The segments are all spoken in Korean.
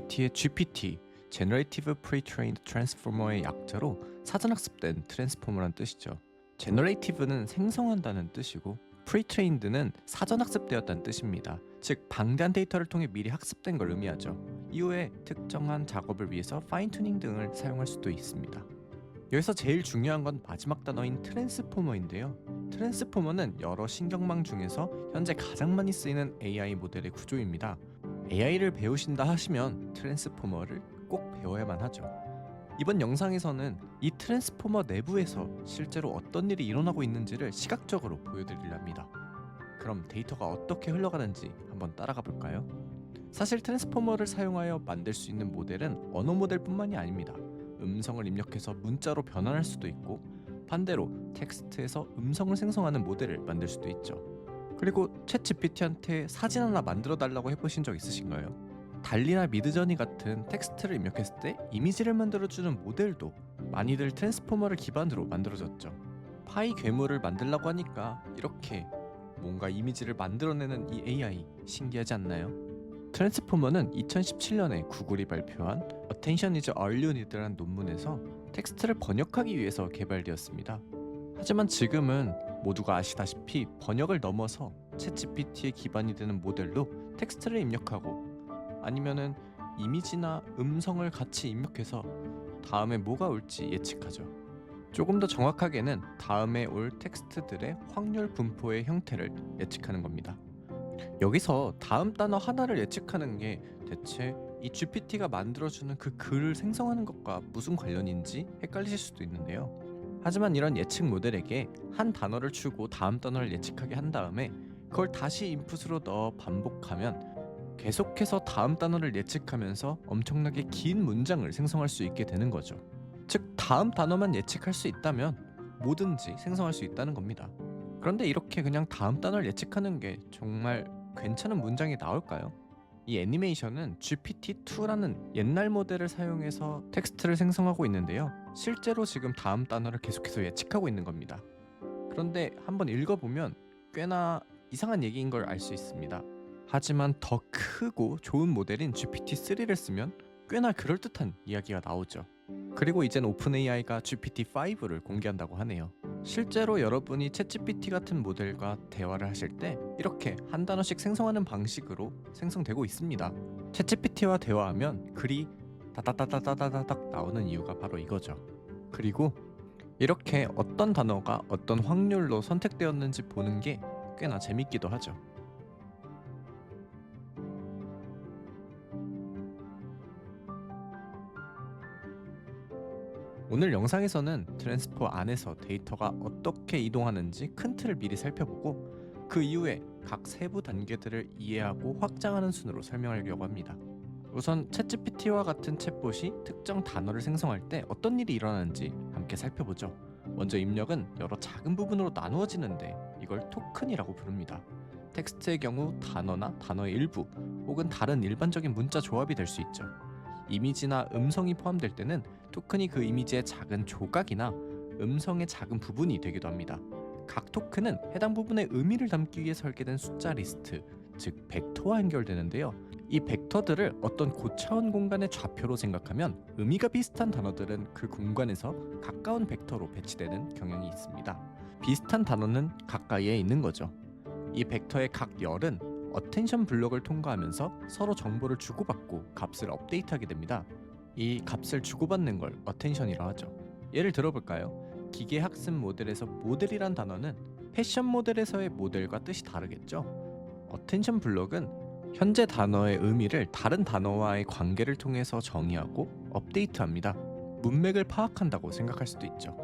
ChatGPT의 GPT, Generative Pre-trained Transformer의 약자로 사전학습된 트랜스포머란 뜻이죠. Generative는 생성한다는 뜻이고 Pre-trained는 사전학습되었다는 뜻입니다. 즉 방대한 데이터를 통해 미리 학습된 걸 의미하죠. 이후에 특정한 작업을 위해서 파인튜닝 등을 사용할 수도 있습니다. 여기서 제일 중요한 건 마지막 단어인 트랜스포머인데요. 트랜스포머는 여러 신경망 중에서 현재 가장 많이 쓰이는 AI 모델의 구조입니다. AI를 배우신다 하시면 트랜스포머를 꼭 배워야만 하죠. 이번 영상에서는 이 트랜스포머 내부에서 실제로 어떤 일이 일어나고 있는지를 시각적으로 보여드리려 합니다. 그럼 데이터가 어떻게 흘러가는지 한번 따라가 볼까요? 사실 트랜스포머를 사용하여 만들 수 있는 모델은 언어 모델뿐만이 아닙니다. 음성을 입력해서 문자로 변환할 수도 있고 반대로 텍스트에서 음성을 생성하는 모델을 만들 수도 있죠. 그리고 챗GPT한테 사진 하나 만들어 달라고 해보신 적 있으신가요? 달리나 미드저니 같은 텍스트를 입력했을 때 이미지를 만들어주는 모델도 많이들 트랜스포머를 기반으로 만들어졌죠. 파이 괴물을 만들라고 하니까 이렇게 뭔가 이미지를 만들어내는 이 AI 신기하지 않나요? 트랜스포머는 2017년에 구글이 발표한 Attention is all you need라는 논문에서 텍스트를 번역하기 위해서 개발되었습니다. 하지만 지금은 모두가 아시다시피 번역을 넘어서 챗GPT의 기반이 되는 모델로 텍스트를 입력하고 아니면은 이미지나 음성을 같이 입력해서 다음에 뭐가 올지 예측하죠. 조금 더 정확하게는 다음에 올 텍스트들의 확률 분포의 형태를 예측하는 겁니다. 여기서 다음 단어 하나를 예측하는 게 대체 이 GPT가 만들어주는 그 글을 생성하는 것과 무슨 관련인지 헷갈리실 수도 있는데요. 하지만 이런 예측 모델에게 한 단어를 주고 다음 단어를 예측하게 한 다음에 그걸 다시 인풋으로 넣어 반복하면 계속해서 다음 단어를 예측하면서 엄청나게 긴 문장을 생성할 수 있게 되는 거죠. 즉 다음 단어만 예측할 수 있다면 뭐든지 생성할 수 있다는 겁니다. 그런데 이렇게 그냥 다음 단어를 예측하는 게 정말 괜찮은 문장이 나올까요? 이 애니메이션은 GPT-2라는 옛날 모델을 사용해서 텍스트를 생성하고 있는데요. 실제로 지금 다음 단어를 계속해서 예측하고 있는 겁니다. 그런데 한번 읽어보면 꽤나 이상한 얘기인 걸 알 수 있습니다. 하지만 더 크고 좋은 모델인 GPT-3를 쓰면 꽤나 그럴듯한 이야기가 나오죠. 그리고 이젠 오픈AI가 GPT-5를 공개한다고 하네요. 실제로 여러분이 챗GPT 같은 모델과 대화를 하실 때 이렇게 한 단어씩 생성하는 방식으로 생성되고 있습니다. 챗GPT와 대화하면 글이 다다다다다다닥 나오는 이유가 바로 이거죠. 그리고 이렇게 어떤 단어가 어떤 확률로 선택되었는지 보는 게 꽤나 재밌기도 하죠. 오늘 영상에서는 트랜스포 안에서 데이터가 어떻게 이동하는지 큰 틀을 미리 살펴보고 그 이후에 각 세부 단계들을 이해하고 확장하는 순으로 설명하려고 합니다. 우선 챗GPT와 같은 챗봇이 특정 단어를 생성할 때 어떤 일이 일어나는지 함께 살펴보죠. 먼저 입력은 여러 작은 부분으로 나누어지는데 이걸 토큰이라고 부릅니다. 텍스트의 경우 단어나 단어의 일부 혹은 다른 일반적인 문자 조합이 될 수 있죠. 이미지나 음성이 포함될 때는 토큰이 그 이미지의 작은 조각이나 음성의 작은 부분이 되기도 합니다. 각 토큰은 해당 부분의 의미를 담기 위해 설계된 숫자 리스트, 즉 벡터와 연결되는데요. 이 벡터들을 어떤 고차원 공간의 좌표로 생각하면 의미가 비슷한 단어들은 그 공간에서 가까운 벡터로 배치되는 경향이 있습니다. 비슷한 단어는 가까이에 있는 거죠. 이 벡터의 각 열은 어텐션 블럭을 통과하면서 서로 정보를 주고받고 값을 업데이트하게 됩니다. 이 값을 주고받는 걸 어텐션이라 하죠. 예를 들어볼까요? 기계학습 모델에서 모델이란 단어는 패션 모델에서의 모델과 뜻이 다르겠죠? 어텐션 블럭은 현재 단어의 의미를 다른 단어와의 관계를 통해서 정의하고 업데이트합니다. 문맥을 파악한다고 생각할 수도 있죠.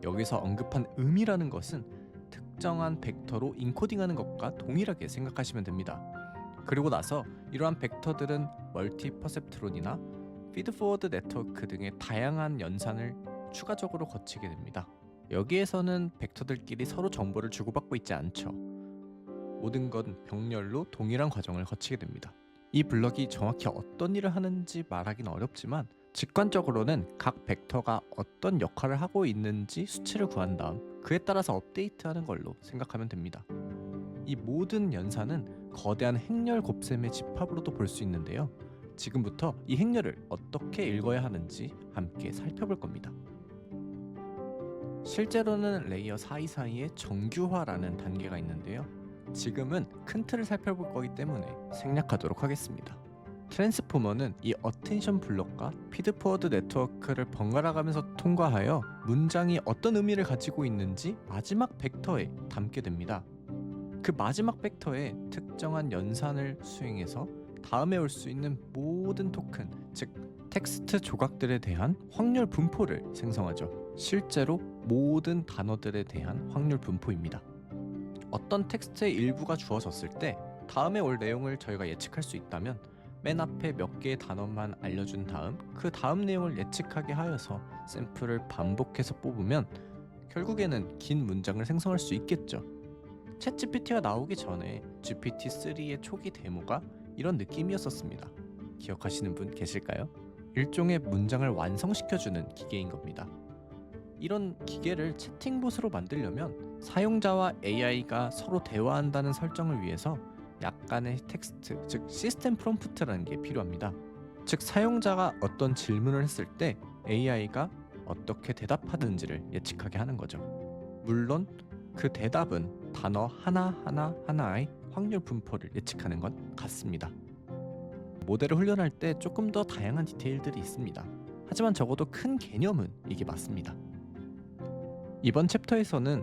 여기서 언급한 의미라는 것은 특정한 벡터로 인코딩하는 것과 동일하게 생각하시면 됩니다. 그리고 나서 이러한 벡터들은 멀티 퍼셉트론이나 피드포워드 네트워크 등의 다양한 연산을 추가적으로 거치게 됩니다. 여기에서는 벡터들끼리 서로 정보를 주고받고 있지 않죠. 모든 건 병렬로 동일한 과정을 거치게 됩니다. 이 블럭이 정확히 어떤 일을 하는지 말하기는 어렵지만 직관적으로는 각 벡터가 어떤 역할을 하고 있는지 수치를 구한 다음 그에 따라서 업데이트하는 걸로 생각하면 됩니다. 이 모든 연산은 거대한 행렬 곱셈의 집합으로도 볼 수 있는데요. 지금부터 이 행렬을 어떻게 읽어야 하는지 함께 살펴볼 겁니다. 실제로는 레이어 사이사이에 정규화라는 단계가 있는데요. 지금은 큰 틀을 살펴볼 거기 때문에 생략하도록 하겠습니다. 트랜스포머는 이 어텐션 블록과 피드포워드 네트워크를 번갈아 가면서 통과하여 문장이 어떤 의미를 가지고 있는지 마지막 벡터에 담게 됩니다. 그 마지막 벡터에 특정한 연산을 수행해서 다음에 올 수 있는 모든 토큰, 즉 텍스트 조각들에 대한 확률 분포를 생성하죠. 실제로 모든 단어들에 대한 확률 분포입니다. 어떤 텍스트의 일부가 주어졌을 때 다음에 올 내용을 저희가 예측할 수 있다면 맨 앞에 몇 개의 단어만 알려준 다음 그 다음 내용을 예측하게 하여서 샘플을 반복해서 뽑으면 결국에는 긴 문장을 생성할 수 있겠죠. 챗GPT가 나오기 전에 GPT-3의 초기 데모가 이런 느낌이었었습니다. 기억하시는 분 계실까요? 일종의 문장을 완성시켜주는 기계인 겁니다. 이런 기계를 채팅봇으로 만들려면 사용자와 AI가 서로 대화한다는 설정을 위해서 약간의 텍스트, 즉 시스템 프롬프트라는 게 필요합니다. 즉 사용자가 어떤 질문을 했을 때 AI가 어떻게 대답하는지를 예측하게 하는 거죠. 물론 그 대답은 단어 하나의 확률 분포를 예측하는 것 같습니다. 모델을 훈련할 때 조금 더 다양한 디테일들이 있습니다. 하지만 적어도 큰 개념은 이게 맞습니다. 이번 챕터에서는